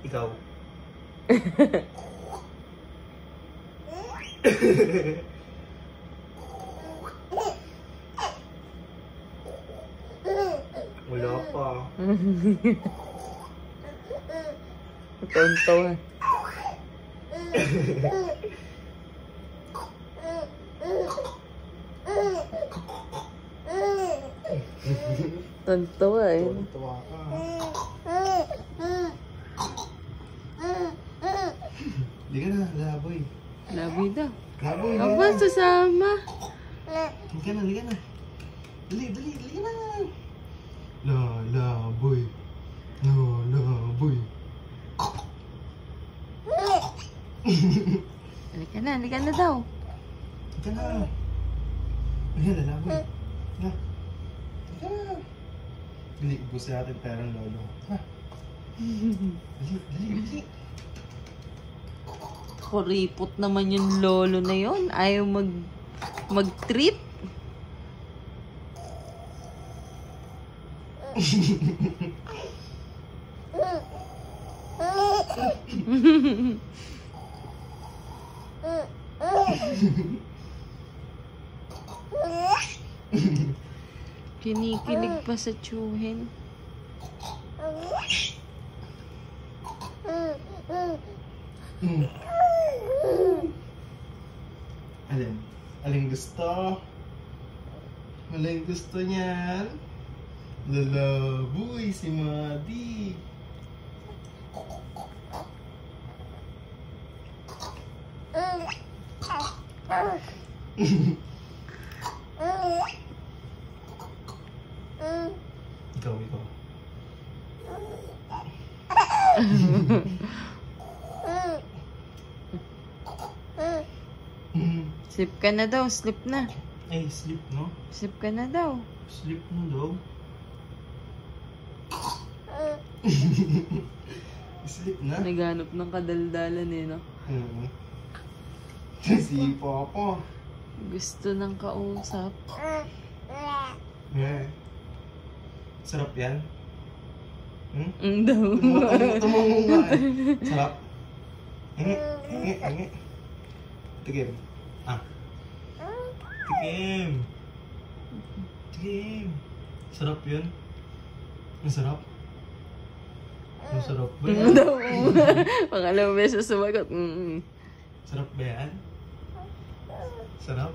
Ikaw. Wala pa. Tonto. Tonto eh. Tuwa ka. Hindi ka na, laboy. Labi daw. Laboy. Aba, sasama. Hindi ka na, hindi ka na. Dali ka na. Laboy. Laboy. Halika na daw. Hindi ka na. Ayan, laboy. Na. Hindi ka na. Dali, ubus natin perang lolo. Ha? Dali. Kuripot naman yung lolo na yon. Ayaw mag-treat. Kinikilig pa sa tsuhin. Alin gusto? Alin gusto niyan? Lalaboy si Madi. Ikaw. Sleep ka na daw, sleep na. Ay, sleep, no? Sleep ka na daw. Sleep mo daw. Sleep na? Naghanap ng kadaldalan eh, no? Sipo ako. Gusto ng kausap. Yeah. Sarap yan? Daw. Tumango nga eh. Sarap. Ingi. Tikim. Tikim. Sarap yun? Masarap? Masarap ba yan? Daw. Pangalawang beses sumagot. Sarap ba yan? Sarap?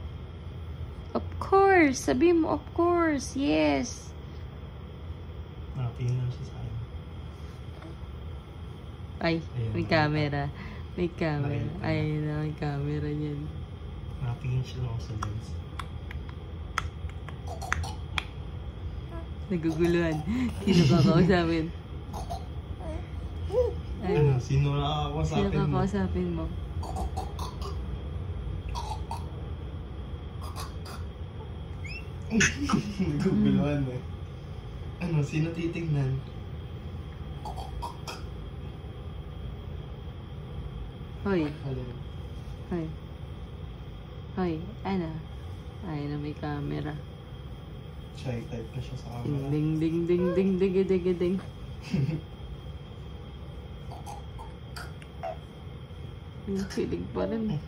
Of course. Sabi mo, of course. Yes. Nakatingin lang siya sa akin. Ay, Ayun, may camera. May camera. Nakita. Ay, may camera niyan. Nakatingin siya lang sa lens. Naguguluhan. Sino kakausapin? Ay, Ano? Sino sino nakakausapin mo? kakausapin mo? Naguguluhan eh. Ano? Sino titignan? Hoy. Alin? Hoy. Hoy. Ano? Ay, na may camera. Shy type na siya sa camera. Ding ding ding ding ding ding ding ding. Kilig pa rin.